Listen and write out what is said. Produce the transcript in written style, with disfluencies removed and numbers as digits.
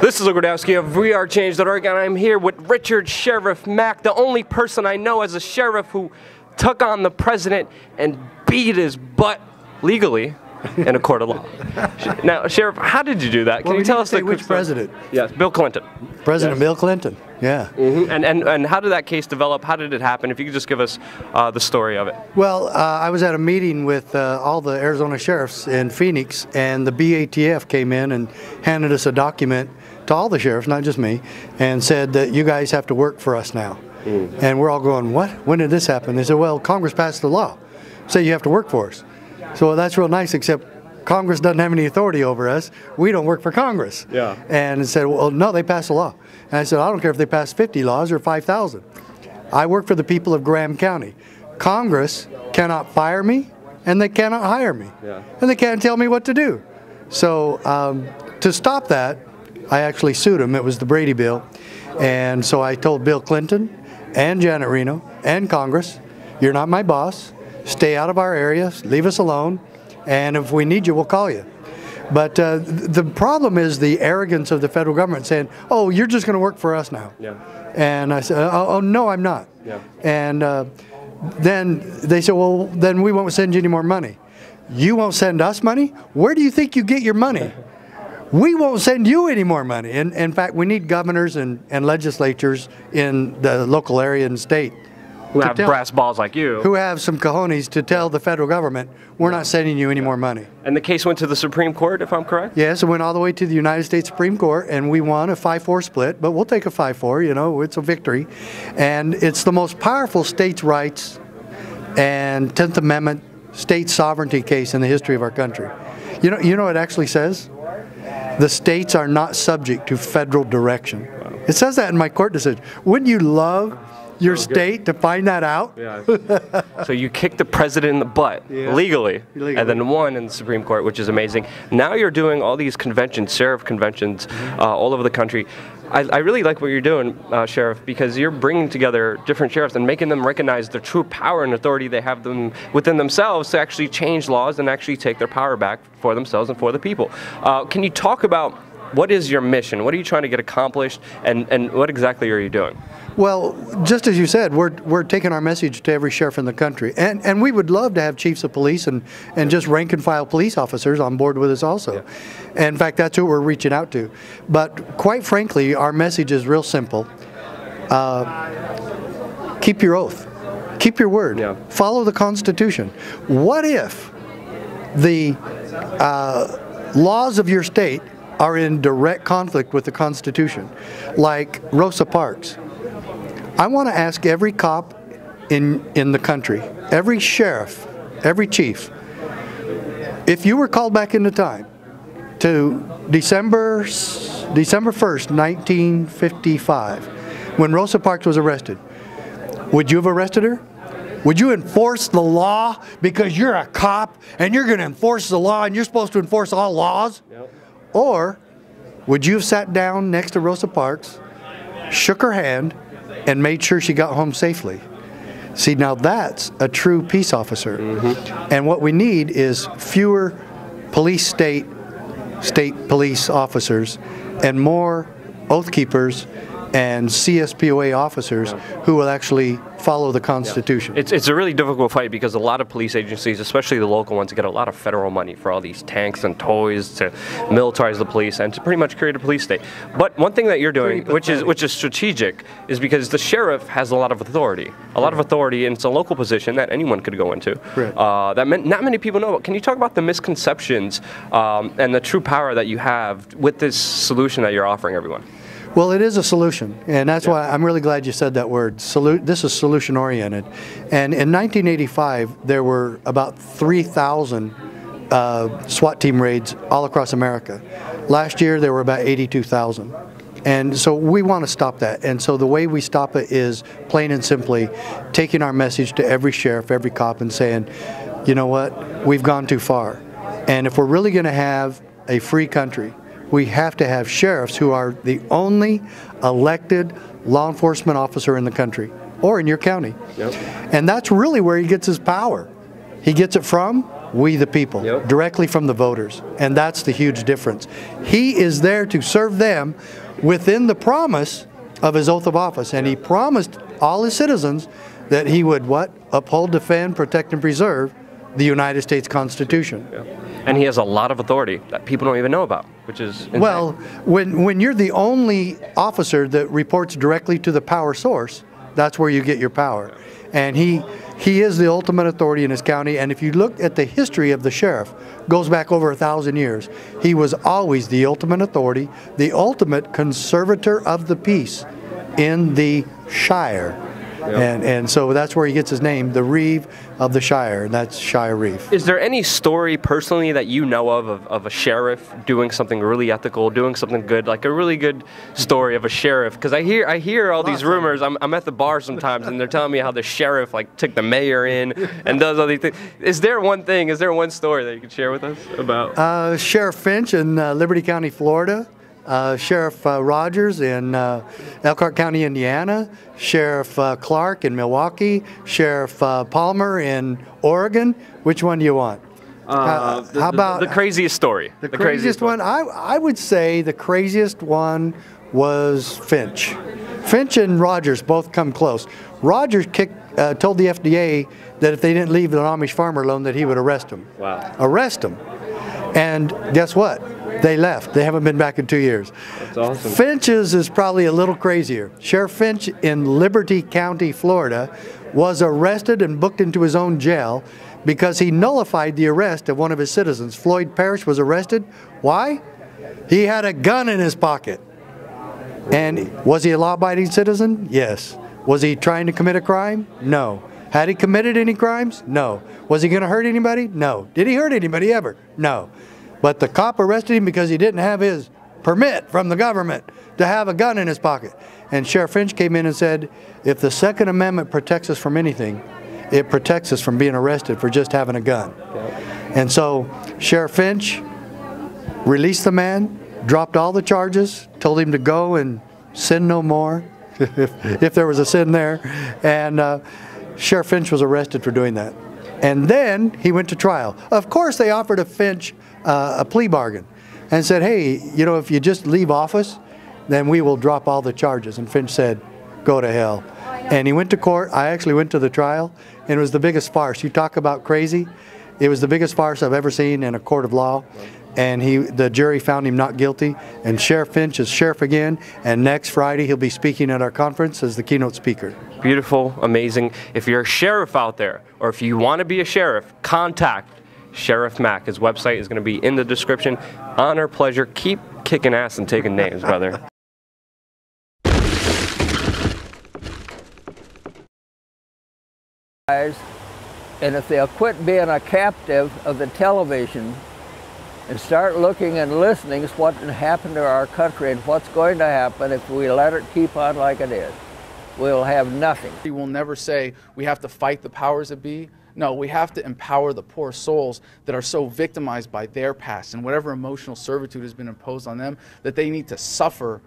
This is Ogrodowski of WeAreChange.org, and I'm here with Richard Sheriff Mack, the only person I know as a sheriff who took on the president and beat his butt legally in a court of law. Now, Sheriff, how did you do that? Can you tell us which president? Yes, Bill Clinton. President Bill Clinton, yeah. And how did that case develop? How did it happen? If you could just give us the story of it. Well, I was at a meeting with all the Arizona sheriffs in Phoenix, and the BATF came in and handed us a document to all the sheriffs, not just me, and said that you guys have to work for us now. And we're all going, what? When did this happen? They said, well, Congress passed the law, so you have to work for us. So that's real nice, except Congress doesn't have any authority over us. We don't work for Congress. Yeah. And said, well, no, they passed a law. And I said, I don't care if they pass 50 laws or 5,000. I work for the people of Graham County. Congress cannot fire me, and they cannot hire me. Yeah. And they can't tell me what to do. So to stop that, I actually sued them. It was the Brady bill. And so I told Bill Clinton and Janet Reno and Congress, you're not my boss. Stay out of our area, leave us alone, and if we need you, we'll call you. But the problem is the arrogance of the federal government saying, oh, you're just going to work for us now. Yeah. And I said, oh, no, I'm not. Yeah. And then they said, well, then we won't send you any more money. You won't send us money? Where do you think you get your money? We won't send you any more money. And in fact, we need governors and legislatures in the local area and state Who have brass balls like you. who have some cojones to tell the federal government, we're not sending you any more money. And the case went to the Supreme Court, if I'm correct? Yes, it went all the way to the United States Supreme Court, and we won a 5-4 split, but we'll take a 5-4, you know, it's a victory. And it's the most powerful states' rights and 10th Amendment state sovereignty case in the history of our country. You know what it actually says? The states are not subject to federal direction. It says that in my court decision. Wouldn't you love your state to find that out? Yeah. So you kicked the president in the butt legally, and then won in the Supreme Court, which is amazing. Now you're doing all these conventions, sheriff conventions, all over the country. I really like what you're doing, Sheriff, because you're bringing together different sheriffs and making them recognize the true power and authority they have them within themselves to actually change laws and actually take their power back for themselves and for the people. Can you talk about what is your mission? What are you trying to get accomplished, and what exactly are you doing? Well, just as you said, we're taking our message to every sheriff in the country. And we would love to have chiefs of police and just rank and file police officers on board with us also. Yeah. And in fact, that's who we're reaching out to. But quite frankly, our message is real simple. Keep your oath. Keep your word. Yeah. Follow the Constitution. What if the laws of your state are in direct conflict with the Constitution, like Rosa Parks? I want to ask every cop in the country, every sheriff, every chief, if you were called back into time to December 1st, 1955, when Rosa Parks was arrested, would you have arrested her? Would you enforce the law because you're a cop and you're going to enforce the law and you're supposed to enforce all laws? Yep. Or would you have sat down next to Rosa Parks, shook her hand, and made sure she got home safely? See, now that's a true peace officer. And what we need is fewer police state police officers and more oath keepers and CSPOA officers who will actually follow the Constitution. Yeah. It's a really difficult fight because a lot of police agencies, especially the local ones, get a lot of federal money for all these tanks and toys to militarize the police and to pretty much create a police state. But one thing that you're doing, which is strategic, is because the sheriff has a lot of authority. And it's a local position that anyone could go into. That not many people know. Can you talk about the misconceptions and the true power that you have with this solution that you're offering everyone? Well, it is a solution, and that's why I'm really glad you said that word. This is solution-oriented. And in 1985, there were about 3,000 SWAT team raids all across America. Last year, there were about 82,000. And so we want to stop that. And so the way we stop it is plain and simply taking our message to every sheriff, every cop, and saying, you know what, we've gone too far. And if we're really going to have a free country, we have to have sheriffs who are the only elected law enforcement officer in the country or in your county. Yep. And that's really where he gets his power. He gets it from we the people, directly from the voters. And that's the huge difference. He is there to serve them within the promise of his oath of office. And he promised all his citizens that he would what? Uphold, defend, protect, and preserve the United States Constitution. And he has a lot of authority that people don't even know about, which is insane. Well, when you're the only officer that reports directly to the power source, that's where you get your power. And he is the ultimate authority in his county. And if you look at the history of the sheriff, goes back over 1,000 years. He was always the ultimate authority, the ultimate conservator of the peace in the Shire. And so that's where he gets his name, the Reeve of the Shire, and that's Shire Reeve. Is there any story personally that you know of a sheriff doing something really ethical, doing something good, like a really good story of a sheriff? Because I hear all these rumors. I'm at the bar sometimes, and they're telling me how the sheriff like took the mayor in and does all these things. Is there one story that you could share with us about? Sheriff Finch in Liberty County, Florida. Sheriff Rogers in Elkhart County, Indiana, Sheriff Clark in Milwaukee, Sheriff Palmer in Oregon. Which one do you want? How about the craziest story? The craziest one? I would say the craziest one was Finch. Finch and Rogers both come close. Rogers told the FDA that if they didn't leave the Amish farmer alone, that he would arrest him. Wow. Arrest him. And guess what? They left. They haven't been back in 2 years. That's awesome. Finch's is probably a little crazier. Sheriff Finch in Liberty County, Florida, was arrested and booked into his own jail because he nullified the arrest of one of his citizens. Floyd Parrish was arrested. Why? He had a gun in his pocket. And was he a law-abiding citizen? Yes. Was he trying to commit a crime? No. Had he committed any crimes? No. Was he going to hurt anybody? No. Did he hurt anybody ever? No. But the cop arrested him because he didn't have his permit from the government to have a gun in his pocket. And Sheriff Finch came in and said, if the Second Amendment protects us from anything, it protects us from being arrested for just having a gun. And so Sheriff Finch released the man, dropped all the charges, told him to go and sin no more, if there was a sin there. And Sheriff Finch was arrested for doing that. And then he went to trial. Of course, they offered a Finch a plea bargain and said, hey, you know, if you just leave office, then we will drop all the charges. And Finch said, go to hell. And he went to court. I actually went to the trial, and it was the biggest farce. You talk about crazy. It was the biggest farce I've ever seen in a court of law. And the jury found him not guilty. And Sheriff Finch is sheriff again. And next Friday, he'll be speaking at our conference as the keynote speaker. Beautiful, amazing. If you're a sheriff out there, or if you want to be a sheriff, contact Sheriff Mack. His website is going to be in the description. Honor, pleasure. Keep kicking ass and taking names, brother. And if they'll quit being a captive of the television and start looking and listening to what happened to our country and what's going to happen if we let it keep on like it is, we'll have nothing. We will never say we have to fight the powers that be. No, we have to empower the poor souls that are so victimized by their past and whatever emotional servitude has been imposed on them that they need to suffer